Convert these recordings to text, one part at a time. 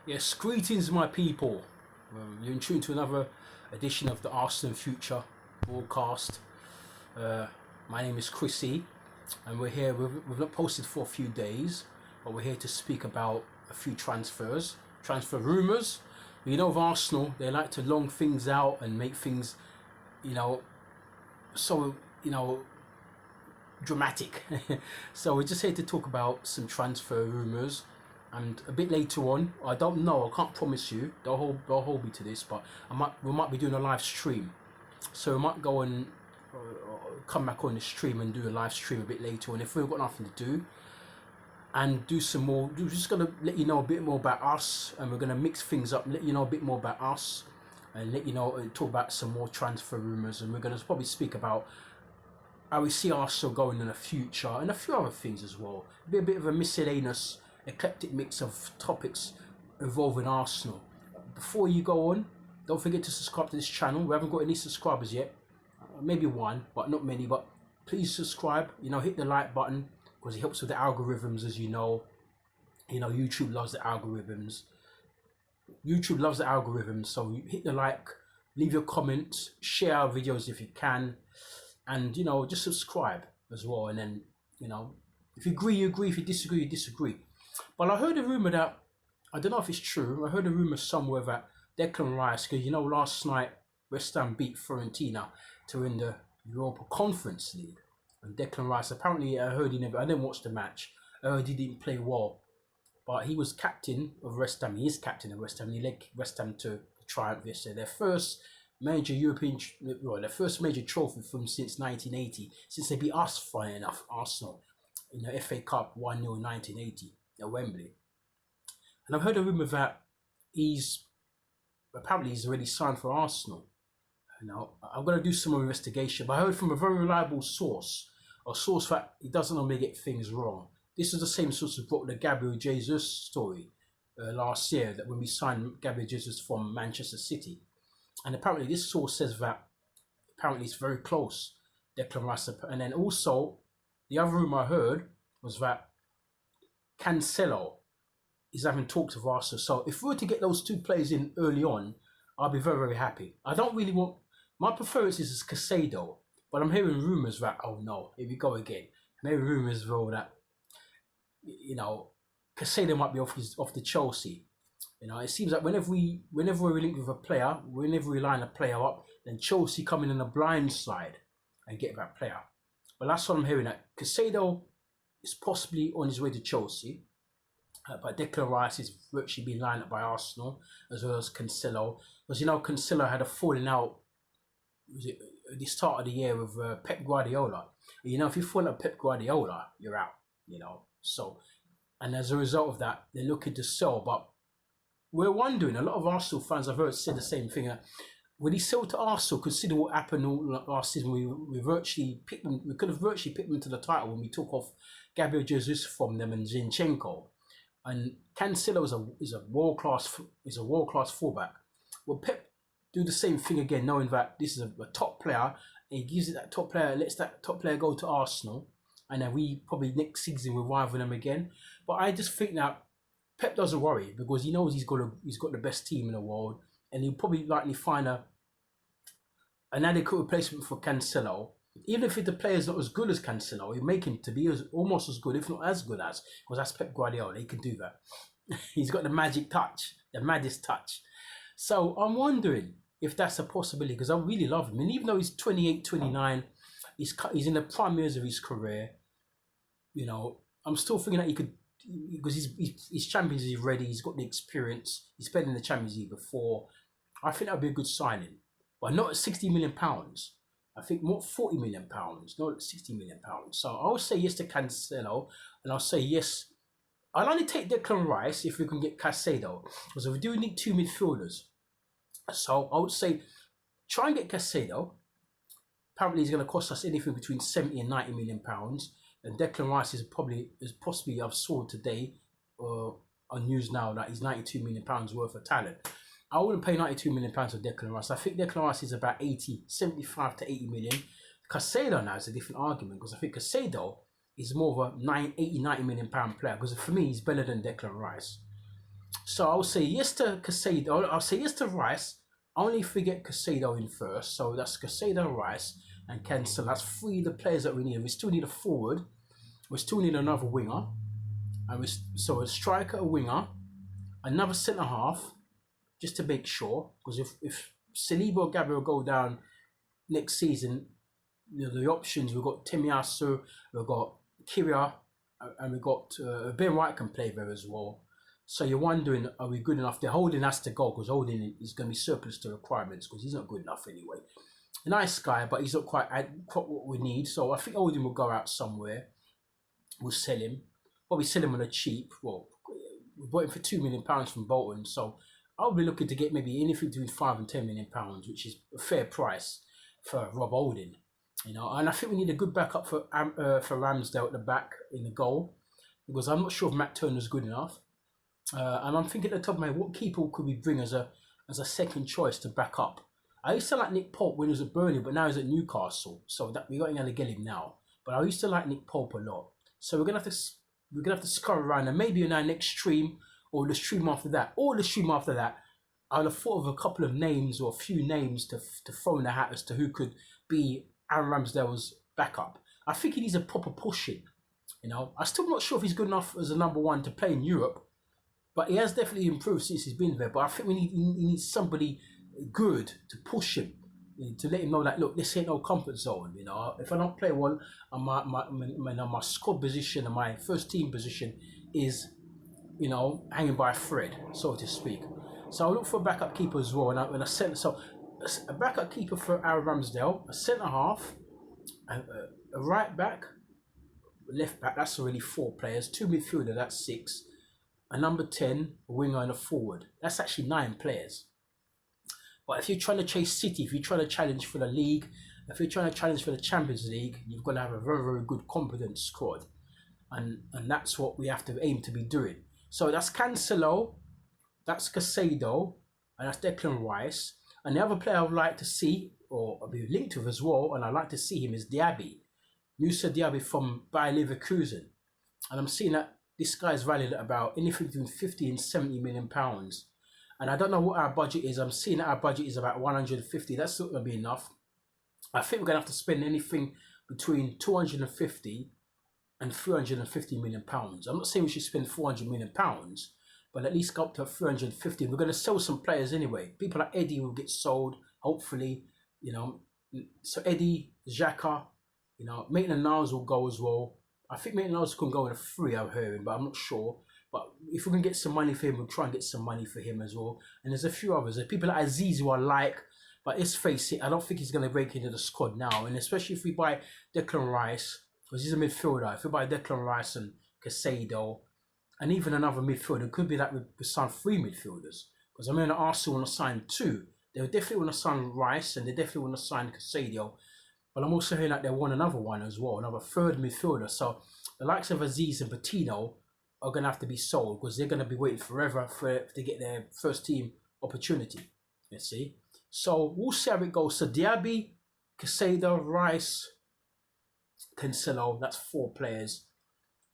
Yes, greetings, my people. You're in tune to another edition of the Arsenal Future broadcast. My name is Chrissy, and we're here. We've not posted for a few days, but we're here to speak about a few transfer rumours. You know, of Arsenal, they like to long things out and make things, you know, so dramatic. So we're just here to talk about some transfer rumours. And a bit later on, I don't know, I can't promise you, they'll hold me to this, but we might be doing a live stream. So we might go and come back on the stream and do a live stream a bit later on if we've got nothing to do. And do some more, we're just going to let you know a bit more about us, and we're going to mix things up, let you know a bit more about us, and let you know, and talk about some more transfer rumours, and we're going to probably speak about how we see Arsenal going in the future, and a few other things as well. Be a bit of a miscellaneous, eclectic mix of topics involving Arsenal. Before you go on, don't forget to subscribe to this channel. We haven't got any subscribers yet, maybe one, but not many. But please subscribe. Hit the like button because it helps with the algorithms, as you know. YouTube loves the algorithms. YouTube loves the algorithms, so hit the like, leave your comments, share our videos if you can, and just subscribe as well. And then if you agree, you agree. If you disagree, you disagree. But I heard a rumour that, I don't know if it's true, I heard a rumour somewhere that Declan Rice, because last night West Ham beat Fiorentina to win the Europa Conference League. And Declan Rice, apparently I didn't watch the match, I heard he didn't play well. But he was captain of West Ham, he is captain of West Ham, he led West Ham to triumph yesterday. Their first major their first major trophy since 1980, since they beat us, funny enough, Arsenal, in the FA Cup 1-0 in 1980. At Wembley. And I've heard a rumour that he's already signed for Arsenal. I'm going to do some more investigation, but I heard from a very reliable source, a source that he doesn't normally get things wrong. This is the same source who brought the Gabriel Jesus story last year, that when we signed Gabriel Jesus from Manchester City. And apparently this source says that apparently it's very close, Declan Rice. And then also, the other rumour I heard was that Cancelo is having talks with Arsenal. So if we were to get those two players in early on, I'll be very, very happy. I don't really want, my preference is Caicedo, but I'm hearing rumours that, oh no, here we go again. I'm hearing rumours as well that, Caicedo might be off the Chelsea. It seems like whenever we're linked with a player, whenever we line a player up, then Chelsea come in a blind slide and get that player. But that's what I'm hearing, that Caicedo is possibly on his way to Chelsea, but Declan Rice is virtually being lined up by Arsenal, as well as Cancelo. Because Cancelo had a falling out at the start of the year with Pep Guardiola. If you fall out Pep Guardiola, you're out. So, and as a result of that, they're looking to sell. But we're wondering, a lot of Arsenal fans I've heard say the same thing. When he sold to Arsenal, consider what happened all last season. We could have virtually picked them to the title when we took off Gabriel Jesus from them and Zinchenko. And Cancelo is a world class fullback. Will Pep do the same thing again, knowing that this is a top player, and he gives it that top player, lets that top player go to Arsenal, and then we probably next season will rival them again. But I just think that Pep doesn't worry, because he knows he's got the best team in the world, and he'll probably likely find an adequate replacement for Cancelo. Even if the player's not as good as Cancelo, he'll make him to be almost as good, if not as good as, because that's Pep Guardiola, he can do that. He's got the magic touch, the maddest touch. So I'm wondering if that's a possibility, because I really love him. And even though he's 28, 29, he's in the prime years of his career, I'm still thinking that he could, because he's Champions League ready, he's got the experience, he's played in the Champions League before. I think that would be a good signing, but not at £60 million. I think more £40 million, not £60 million. So I'll say yes to Cancelo, and I'll say yes. I'll only take Declan Rice if we can get Caicedo, because we do need two midfielders. So I would say try and get Caicedo. Apparently he's going to cost us anything between £70 and £90 million. And Declan Rice is possibly, I've saw today on news now, that he's £92 million worth of talent. I wouldn't pay £92 million for Declan Rice. I think Declan Rice is about 75 to 80 million. Caicedo now is a different argument, because I think Caicedo is more of a 90 million pound player, because for me he's better than Declan Rice. So I'll say yes to Caicedo. I'll say yes to Rice. Only if we get Caicedo in first. So that's Caicedo, Rice, and Cancelo. That's three of the players that we need. We still need a forward. We still need another winger. And so a striker, a winger, another centre half, just to make sure. Because if Saliba or Gabriel go down next season, the options, we've got Temiasu, we've got Kyria, and we've got Ben White can play there as well. So you're wondering, are we good enough? The Holding has to go because Holding is going to be surplus to requirements because he's not good enough anyway. A nice guy, but he's not quite what we need. So I think Holding will go out somewhere. We'll sell him. Probably sell him on a cheap. Well, we bought him for £2 million from Bolton. So I'll be looking to get maybe anything between £5 and £10 million, which is a fair price for Rob Holding. You know, and I think we need a good backup for Ramsdale at the back in the goal because I'm not sure if Matt Turner's good enough. And I'm thinking at the top of my head, what keeper could we bring as a second choice to back up? I used to like Nick Pope when he was at Burnley, but now he's at Newcastle, so that we're going to get him now. But I used to like Nick Pope a lot, so we're gonna have to scurry around, and maybe in our next stream or the stream after that, I'll have thought of a couple of names or a few names to throw in the hat as to who could be Aaron Ramsdale's backup. I think he needs a proper pushing. You know, I'm still not sure if he's good enough as a number one to play in Europe. But he has definitely improved since he's been there. But I think he needs somebody good to push him, to let him know that, look, this ain't no comfort zone. You know, if I don't play well, my squad position and my first team position is, you know, hanging by a thread, so to speak. So I'll look for a backup keeper as well. And a backup keeper for Aaron Ramsdale, a centre half, a right back, left back. That's already 4 players. 2 midfielder. That's 6. A number 10, a winger and a forward. That's actually 9 players. But if you're trying to chase City, if you're trying to challenge for the league, if you're trying to challenge for the Champions League, you've got to have a very, very good, competent squad. And that's what we have to aim to be doing. So that's Cancelo, that's Caicedo, and that's Declan Rice. And the other player I would like to see, or I'll be linked with as well, and I'd like to see him, is Diaby. Musa Diaby from Bayer Leverkusen. And I'm seeing that this guy is valued at about anything between 50 and 70 million pounds. And I don't know what our budget is. I'm seeing that our budget is about 150. That's not going to be enough. I think we're going to have to spend anything between 250 and 350 million pounds. I'm not saying we should spend 400 million pounds, but at least go up to 350. We're going to sell some players anyway. People like Eddie will get sold, hopefully. You know, so Eddie, Xhaka, you know, Maitland-Niles will go as well. I think Maitland-Niles can go in a free, I'm hearing, but I'm not sure. But if we can get some money for him, we'll try and get some money for him as well. And there's a few others. There's people like Aziz who I like, but let's face it, I don't think he's going to break into the squad now. And especially if we buy Declan Rice, because he's a midfielder. If we buy Declan Rice and Caicedo, and even another midfielder, it could be that we sign 3 midfielders. Because I mean, Arsenal want to sign 2. They definitely want to sign Rice, and they definitely want to sign Caicedo. But I'm also hearing that they want another one as well, another 3rd midfielder. So the likes of Aziz and Patino are going to have to be sold because they're going to be waiting forever to get their first team opportunity. You see? So we'll see how it goes. So Diaby, Caicedo, Rice, Cancelo, that's 4 players.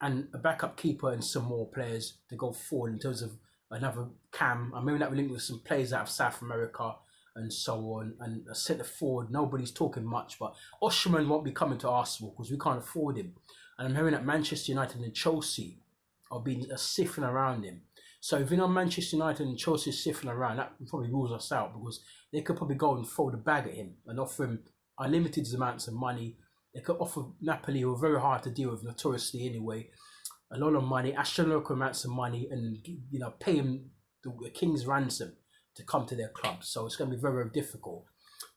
And a backup keeper and some more players to go forward in terms of another Cam. I remember that we linked with some players out of South America and so on, and a centre forward. Nobody's talking much, but Osimhen won't be coming to Arsenal because we can't afford him. And I'm hearing that Manchester United and Chelsea are sifting around him. So if you know Manchester United and Chelsea are sifting around, that probably rules us out because they could probably go and throw the bag at him and offer him unlimited amounts of money. They could offer Napoli, who are very hard to deal with notoriously anyway, a lot of money, astronomical amounts of money, and you know, pay him the king's ransom to come to their club. So it's going to be very, very difficult.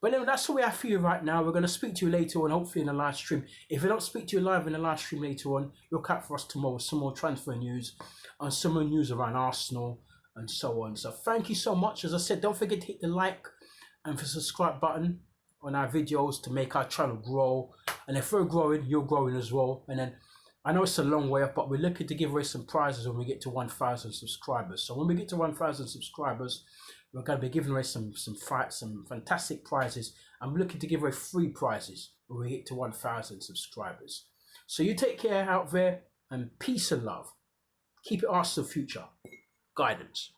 But anyway, that's all we have for you right now. We're going to speak to you later on, hopefully in the live stream. If we don't speak to you live in the live stream later on, look out for us tomorrow with some more transfer news and some more news around Arsenal and so on. So thank you so much. As I said, don't forget to hit the like and the subscribe button on our videos to make our channel grow. And if we're growing, you're growing as well. And then I know it's a long way up, but we're looking to give away some prizes when we get to 1,000 subscribers. So when we get to 1,000 subscribers, we're going to be giving away some fantastic prizes. I'm looking to give away 3 prizes when we get to 1,000 subscribers. So you take care out there, and peace and love. Keep it Arsenal future. Guidance.